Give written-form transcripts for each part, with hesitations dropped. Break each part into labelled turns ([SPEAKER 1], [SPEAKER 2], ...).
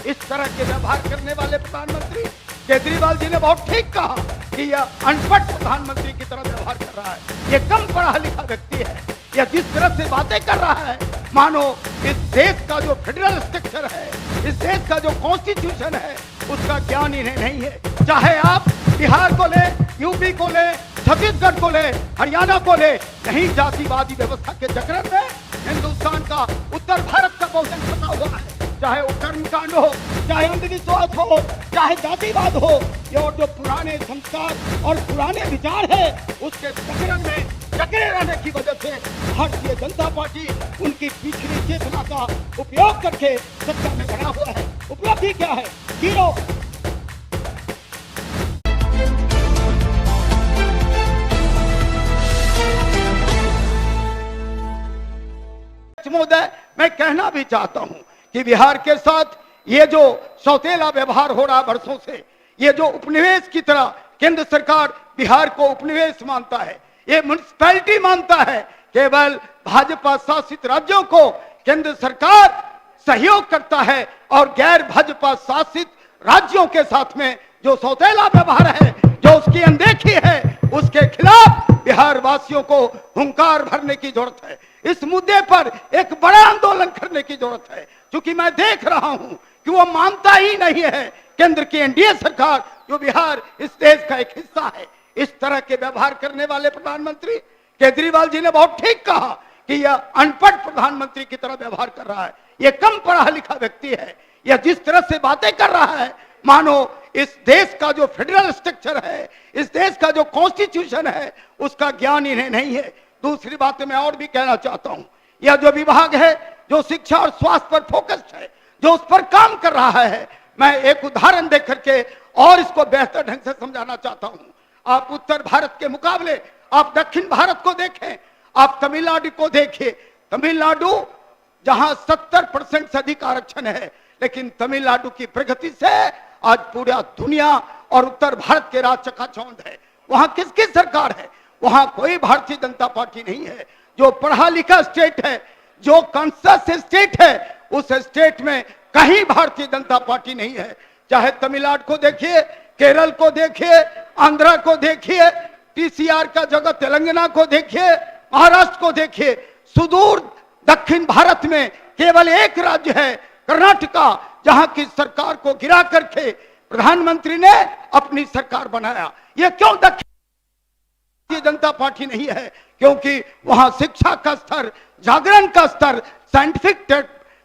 [SPEAKER 1] इस तरह के व्यवहार करने वाले प्रधानमंत्री केजरीवाल जी ने बहुत ठीक कहा कि यह अनपढ़ प्रधानमंत्री की तरह व्यवहार कर रहा है। यह कम पढ़ा लिखा व्यक्ति है। यह जिस तरह से बातें कर रहा है मानो इस देश का जो फेडरल स्ट्रक्चर है, इस देश का जो कॉन्स्टिट्यूशन है, उसका ज्ञान इन्हें नहीं है। चाहे आप बिहार को ले, यूपी को ले, छत्तीसगढ़ को ले, हरियाणा को ले, यही जातिवादी व्यवस्था के चक्कर में हिंदुस्तान का, उत्तर भारत का बहुजन फंसा हुआ है। चाहे वो कर्मकांड हो, चाहे अंधविश्वास हो, चाहे जातिवाद हो, ये और जो पुराने संस्कार और पुराने विचार है उसके चक्कर में जकड़े रहने की वजह से भारतीय जनता पार्टी उनकी पिछली चेतना का उपयोग करके सत्ता में बना हुआ है। उपलब्धि क्या है? जीरो। महोदय, मैं कहना भी चाहता हूं कि बिहार के साथ ये जो सौतेला व्यवहार हो रहा वर्षों से, ये जो उपनिवेश की तरह केंद्र सरकार बिहार को उपनिवेश मानता है, ये म्युनिसिपैलिटी मानता है, केवल भाजपा शासित राज्यों को केंद्र सरकार सहयोग करता है और गैर भाजपा शासित राज्यों के साथ में जो सौतेला व्यवहार है, जो उसकी अनदेखी है, उसके खिलाफ बिहार वासियों को हुंकार भरने की जरूरत है। इस मुद्दे पर एक बड़ा आंदोलन करने की जरूरत है, क्योंकि मैं देख रहा हूं कि वो मानता ही नहीं है केंद्र की एनडीए सरकार, जो बिहार इस देश का एक हिस्सा है। इस तरह के व्यवहार करने वाले प्रधानमंत्री केजरीवाल जी ने बहुत ठीक कहा कि यह अनपढ़ प्रधानमंत्री की तरह व्यवहार कर रहा है। यह कम पढ़ा लिखा व्यक्ति है। यह जिस तरह से बातें कर रहा है मानो इस देश का जो फेडरल स्ट्रक्चर है, इस देश का जो कॉन्स्टिट्यूशन है, उसका ज्ञान इन्हें नहीं है। दूसरी बात मैं और भी कहना चाहता हूं, यह जो विभाग है जो शिक्षा और स्वास्थ्य पर फोकस्ड है, जो उस पर काम कर रहा है, मैं एक उदाहरण देख करके और इसको बेहतर ढंग से समझाना चाहता हूं। आप उत्तर भारत के मुकाबले आप दक्षिण भारत को देखें, आप तमिलनाडु को देखिए। तमिलनाडु जहां 70% से अधिक आरक्षण है, लेकिन तमिलनाडु की प्रगति से आज पूरा दुनिया और उत्तर भारत के राज चकाचौंध है। वहां किसकी सरकार है? वहां कोई भारतीय जनता पार्टी नहीं है। जो पढ़ा लिखा स्टेट है, जो कॉन्शियस स्टेट है, उस स्टेट में कहीं भारतीय जनता पार्टी नहीं है। चाहे तमिलनाडु को देखिए, केरल को देखिए, आंध्रा को देखिए, टीसीआर का जगह तेलंगाना को देखिए, महाराष्ट्र को देखिए। सुदूर दक्षिण भारत में केवल एक राज्य है, कर्नाटका, जहां की सरकार को गिरा करके प्रधानमंत्री ने अपनी सरकार बनाया। यह क्यों भारतीय जनता पार्टी नहीं है? क्योंकि वहां शिक्षा का स्तर, जागरण का स्तर, साइंटिफिक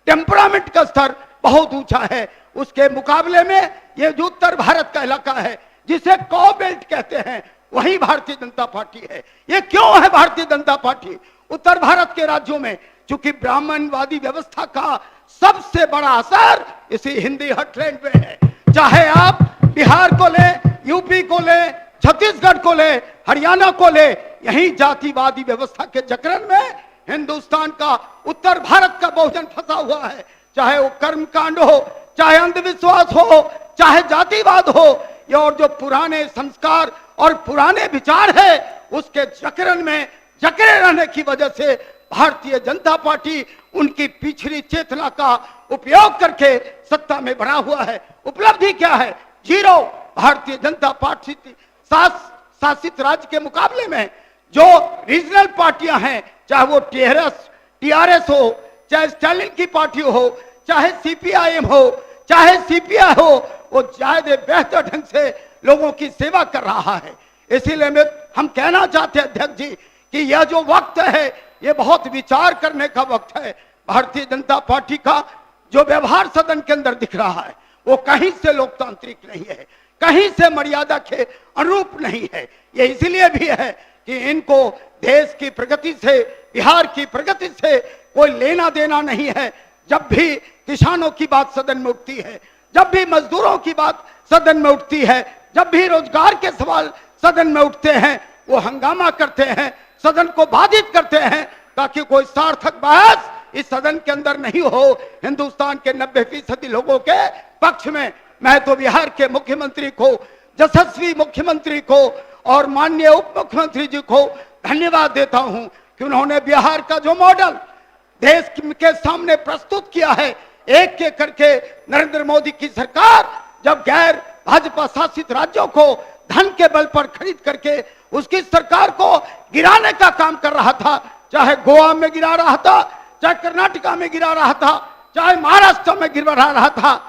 [SPEAKER 1] टेम्परामेंट का स्तर बहुत ऊंचा है। उसके मुकाबले में यह जो उत्तर भारत का इलाका है, जिसे कॉ बेल्ट कहते हैं, वही भारतीय जनता पार्टी है। यह क्यों है भारतीय जनता पार्टी? उत्तर भारत के राज्यों में चूंकि ब्राह्मणवादी व्यवस्था का सबसे बड़ा असर इसी हिंदी हटलैंड में है। चाहे आप बिहार को ले, यूपी को ले, छत्तीसगढ़ को ले, हरियाणा को ले, यही जातिवादी व्यवस्था के चक्कर में हिंदुस्तान का, उत्तर भारत का बहुजन फंसा हुआ है। चाहे वो कर्मकांड हो, चाहे अंधविश्वास हो, चाहे जातिवाद हो, या और जो पुराने संस्कार और पुराने विचार है, उसके चक्कर में जकड़े रहने की वजह से भारतीय जनता पार्टी उनकी पिछली चेतना का उपयोग करके सत्ता में बना हुआ है। उपलब्धि क्या है? जीरो। भारतीय जनता पार्टी शासित राज्य के मुकाबले में जो रीजनल पार्टियां हैं, चाहे वो टीआरएस हो, चाहे स्टालिन की पार्टी हो, चाहे सीपीआईएम हो, चाहे सीपीआई हो, वो ज्यादा बेहतर ढंग से लोगों की सेवा कर रहा है। इसीलिए हम कहना चाहते हैं अध्यक्ष जी कि यह जो वक्त है, यह बहुत विचार करने का वक्त है। भारतीय जनता पार्टी का जो व्यवहार सदन के अंदर दिख रहा है, वो कहीं से लोकतांत्रिक नहीं है, कहीं से मर्यादा के अनुरूप नहीं है। यह इसलिए भी है कि इनको देश की प्रगति से, बिहार की प्रगति से कोई लेना देना नहीं है। जब भी किसानों की बात सदन में उठती है, जब भी मजदूरों की बात सदन में उठती है, जब भी रोजगार के सवाल सदन में उठते हैं, वो हंगामा करते हैं, सदन को बाधित करते हैं, ताकि कोई सार्थक बहस इस सदन के अंदर नहीं हो हिंदुस्तान के 90% लोगों के पक्ष में। मैं तो बिहार के मुख्यमंत्री को, यशस्वी मुख्यमंत्री को और माननीय उप मुख्यमंत्री जी को धन्यवाद देता हूं कि उन्होंने बिहार का जो मॉडल देश के सामने प्रस्तुत किया है, एक एक करके नरेंद्र मोदी की सरकार जब गैर भाजपा शासित राज्यों को धन के बल पर खरीद करके उसकी सरकार को गिराने का काम कर रहा था, चाहे गोवा में गिरा रहा था, चाहे कर्नाटका में गिरा रहा था, चाहे महाराष्ट्र में गिरा रहा था,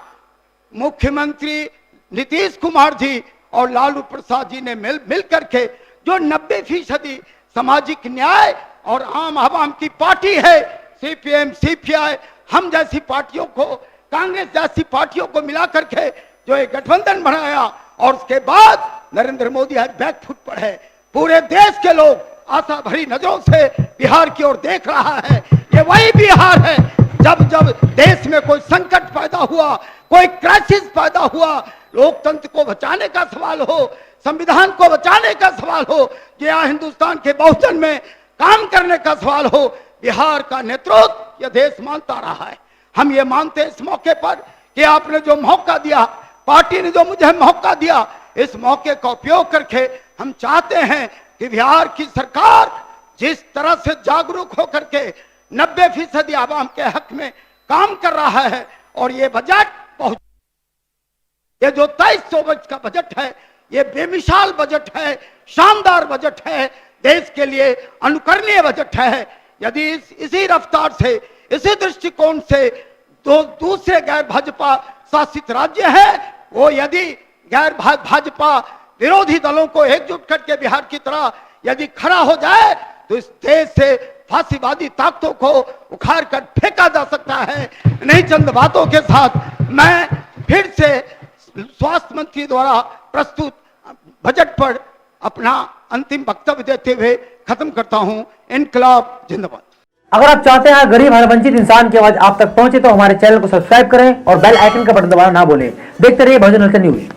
[SPEAKER 1] मुख्यमंत्री नीतीश कुमार जी और लालू प्रसाद जी ने मिल करके जो 90% सामाजिक न्याय और आम आवाम की पार्टी है, सीपीएम, सीपीआई, हम जैसी पार्टियों को, कांग्रेस जैसी पार्टियों को मिला करके जो एक गठबंधन बनाया, और उसके बाद नरेंद्र मोदी आज बैकफुट पर है। पूरे देश के लोग आशा भरी नजरों से बिहार की ओर देख रहा है। ये वही बिहार है जब जब देश में कोई संकट पैदा हुआ, कोई क्राइसिस पैदा हुआ, लोकतंत्र को बचाने का सवाल हो, संविधान को बचाने का सवाल हो, या हिंदुस्तान के बहुजन में काम करने का सवाल हो, बिहार का नेतृत्व यह देश मानता रहा है। हम ये मानते हैं इस मौके पर कि आपने जो मौका दिया, पार्टी ने जो मुझे मौका दिया, इस मौके का उपयोग करके हम चाहते हैं कि बिहार की सरकार जिस तरह से जागरूक होकर के 90% आवाम के हक में काम कर रहा है, और ये बजट बहुत, ये जो 2300 का बजट है, ये बेमिसाल बजट है, शानदार बजट है, देश के लिए अनुकरणीय बजट है। यदि इसी रफ्तार से, इसी दृष्टिकोण से दो दूसरे गैर भाजपा शासित राज्य हैं, वो यदि गैर भाजपा विरोधी दलों को एकजुट करके बिहार की तरह यदि खड़ा हो जाए, तो इस देश से फांसीवादी ताकतों को उखाड़ कर फेंका जा सकता है। नहीं, चंद बातों के साथ मैं फिर से स्वास्थ्य मंत्री द्वारा प्रस्तुत बजट पर अपना अंतिम वक्तव्य देते हुए खत्म करता हूं। इनकलाब जिंदाबाद।
[SPEAKER 2] अगर आप चाहते हैं गरीब और वंचित इंसान की आवाज आप तक पहुंचे तो हमारे चैनल को सब्सक्राइब करें और बेल आइकन का बटन दबाना ना भूलें। देखते रहिए बहुजन हलचल न्यूज।